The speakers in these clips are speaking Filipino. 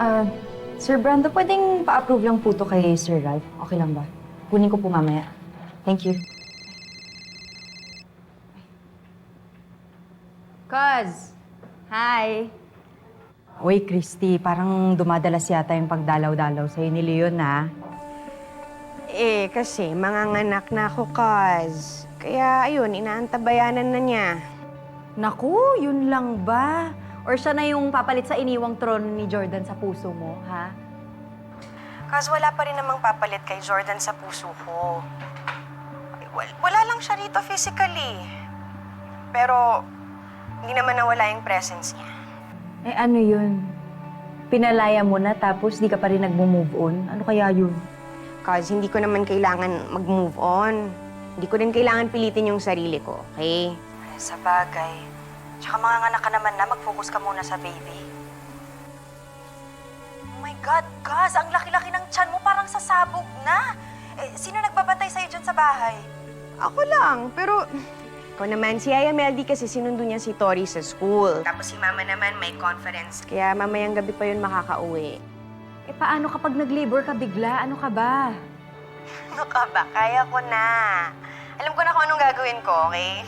Ah, Sir Brando, pwedeng pa-approve lang po to kay Sir Ralph. Okay lang ba? Kunin ko po mamaya. Thank you. Cuz! Hi! Uy, Christy, parang dumadalas yata yung pagdalaw-dalaw sa'yo ni Leon, ha? Kasi manganganak na ako, Kaz. Kaya, ayun, inaantabayanan na niya. Naku, yun lang ba? Or siya na yung papalit sa iniwang trono ni Jordan sa puso mo, ha? Kaz, wala pa rin namang papalit kay Jordan sa puso ko. Wala lang siya rito physically. Pero, hindi naman nawala yung presence niya. Eh ano yun? Pinalaya mo na tapos di ka pa rin nag-move on? Ano kaya yun? Cause hindi ko naman kailangan mag-move on. Hindi ko rin kailangan pilitin yung sarili ko, okay? Sa bagay. Tsaka mga anak ka naman na, mag-focus ka muna sa baby. Oh my God, Kaz! Ang laki-laki ng tiyan mo, parang sasabog na! Eh, sino nagbabantay sa'yo dyan sa bahay? Ako lang, pero... Ikaw naman, si Aya Meldy kasi sinundo niya si Tori sa school. Tapos si Mama naman may conference. Kaya mamayang gabi pa yun makakauwi. Eh, paano kapag nag-labor ka bigla? Ano ka ba? Ano ka ba? Kaya ko na. Alam ko na kung anong gagawin ko, okay?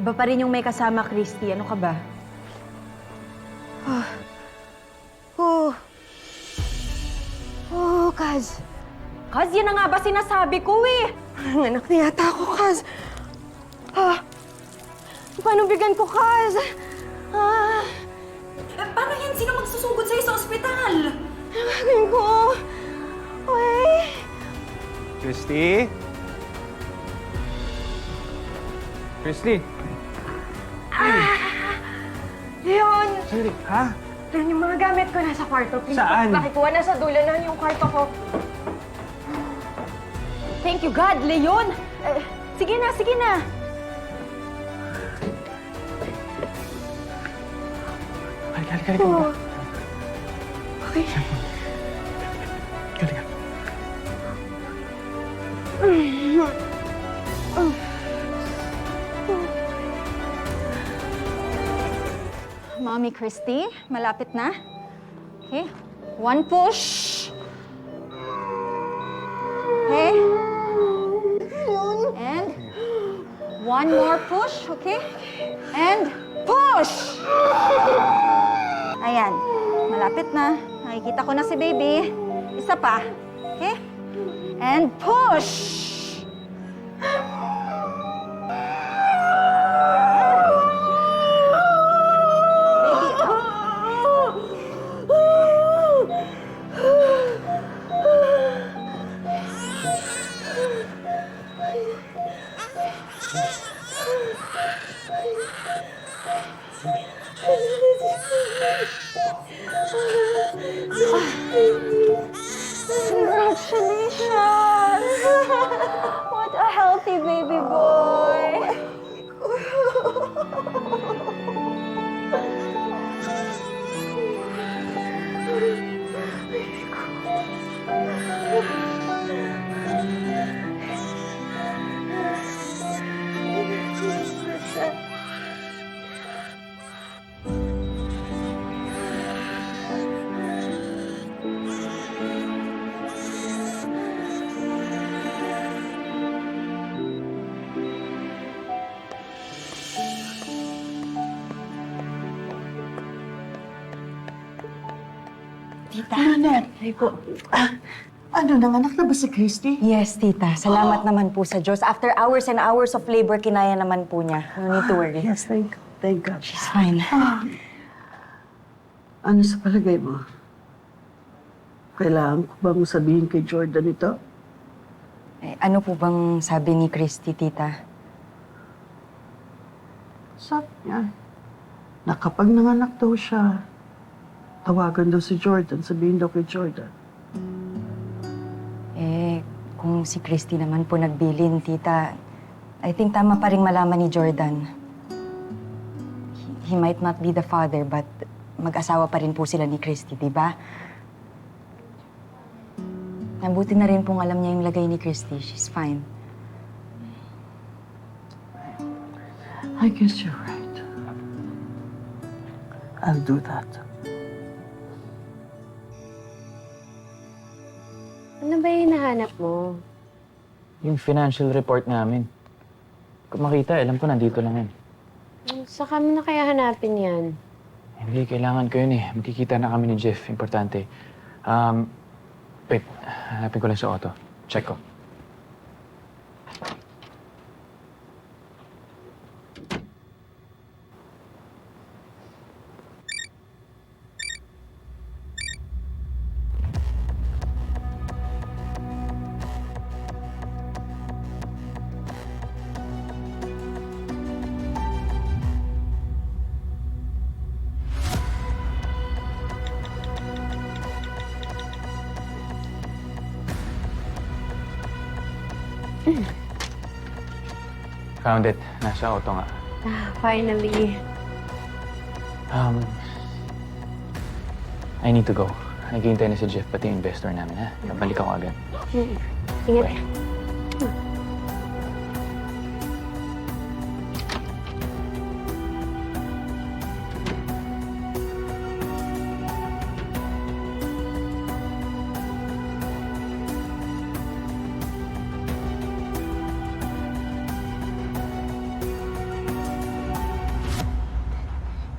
Iba pa rin yung may kasama, Christy. Ano ka ba? Kaz. Kaz, yan na nga ba sinasabi ko eh? Anak na yata ako, Kaz. Paano bigyan ko, Kaz? Paano yan? Sino magsusugod sa'yo sa ospital? Ano gagawin ko? Uy. Christy? Christy? Leon! Sandali, ha? Leon, yung mga gamit ko nasa kwarto. Saan? Pakikuha na sa dulo na yung kwarto ko. Thank you, God, Leon! Sige na, sige na! Halika. Okay. Halika. Mommy Christy, malapit na. Okay. One push. Okay. And one more push, okay? And push! Ayan, malapit na. Nakikita ko na si baby. Isa pa. Okay? And push! Baby, up. Congratulations! What a healthy baby boy! Tita. Nanette, ano, nanganak na ba si Christy? Yes, tita. Salamat naman po sa Diyos. After hours and hours of labor, kinaya naman po niya. No need to worry. Yes, thank God. She's fine. Ano sa palagay mo? Kailangan ko bang sabihin kay Jordan ito? Eh, ano po bang sabi ni Christy, tita? Sabi niya, na kapag nanganak daw siya, tawagan daw si Jordan, sabihin daw kay Jordan. Eh, kung si Christy naman po nagbilin, tita, I think tama pa rin malaman ni Jordan. He might not be the father, but mag-asawa pa rin po sila ni Christy, di ba? Nabuti na rin pong alam niya yung lagay ni Christy. She's fine. I guess you're right. I'll do that. Ano ba yung hinahanap mo? Yung financial report namin. Kung makita, alam ko nandito lang yan. Saka mo na kaya hanapin yan? Hindi, kailangan ko yun eh. Magkikita na kami ni Jeff. Importante. Wait. Hanapin ko lang sa auto. Check ko. Found it. Nasa auto nga. Finally. I need to go. Naghihintay na si Jeff, pati yung investor namin, ha? Babalik ako agad. Ingat. Bye.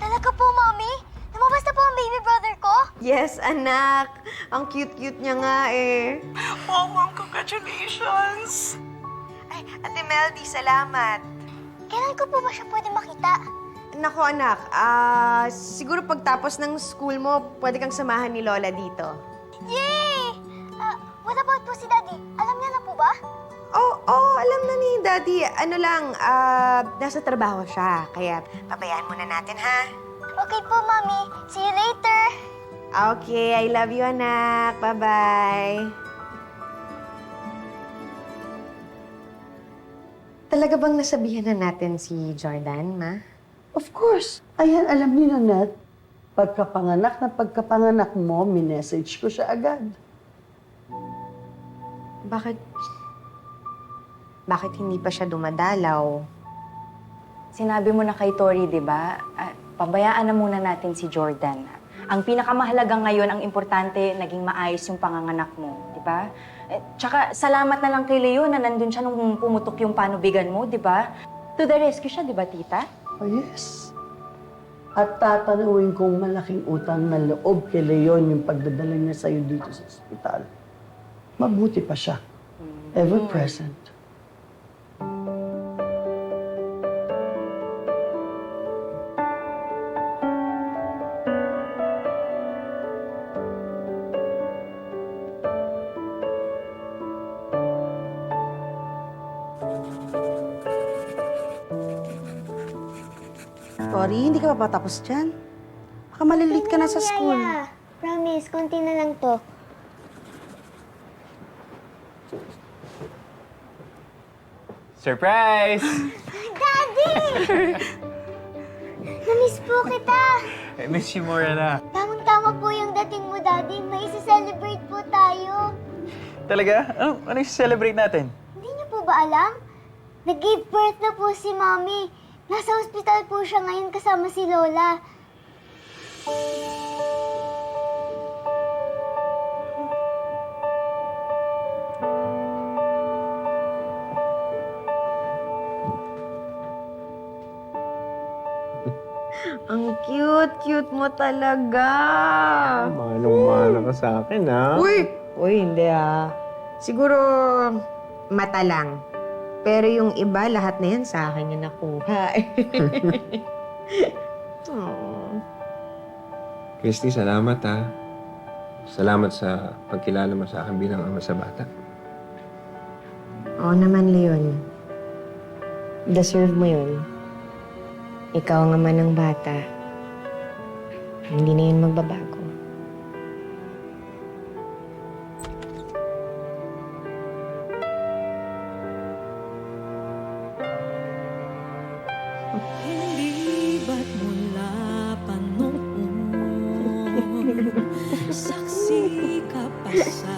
Talaga po, Mommy? Lumabas na po ang baby brother ko? Yes, anak. Ang cute-cute niya nga eh. Mom, congratulations! Ay, Ate Meldy, salamat. Kailan ko po ba siya pwede makita? Nako anak, siguro pagtapos ng school mo, pwede kang samahan ni Lola dito. Yay! What about po si Daddy? Alam niya na po ba? Oh, alam na ni Daddy. Ano lang, nasa trabaho siya. Kaya pabayaan muna natin, ha? Okay po, Mommy. See you later. Okay, I love you, anak. Bye-bye. Talaga bang nasabihan na natin si Jordan, ma? Of course. Ayan, alam ni Nanette. Pagkapanganak mo, minessage ko siya agad. Bakit hindi pa siya dumadalaw? Sinabi mo na kay Tori, di ba? Pabayaan na muna natin si Jordan. Ang pinakamahalaga ngayon, ang importante, naging maayos yung panganganak mo, di ba? Tsaka, salamat na lang kay Leo na nandun siya nung pumutok yung panubigan mo, di ba? To the rescue siya, di ba, tita? Oh, yes. At tatanawin kong malaking utang na loob kay Leon yung pagdadala niya sa'yo dito sa ospital. Mabuti pa siya. Ever present. Tori, hindi ka pa patapos dyan. Baka malilate ka na sa school. Yaya. Promise, konti na lang to. Surprise! Daddy! Namiss po kita. I miss you more, anak. Tamang-tama po yung dating mo, Daddy. May isi-celebrate po tayo. Talaga? Ano yung celebrate natin? Hindi niyo po ba alam? Nag-give birth na po si Mommy. Nasa ospital po siya ngayon kasama si Lola. Ang cute mo talaga. Manong-mana ka sa akin, ha? Uy, hindi Siguro, mata lang. Pero yung iba, lahat na yan sa akin yung nakuha. Aww. Christy, salamat ha. Salamat sa pagkilala mo sa akin bilang ama sa bata. Oo naman, Leon. Deserve mo yun. Ikaw ang ama ng bata. Hindi na yun magbabago. Hindi ba't mula pa noon, saksi ka pa sa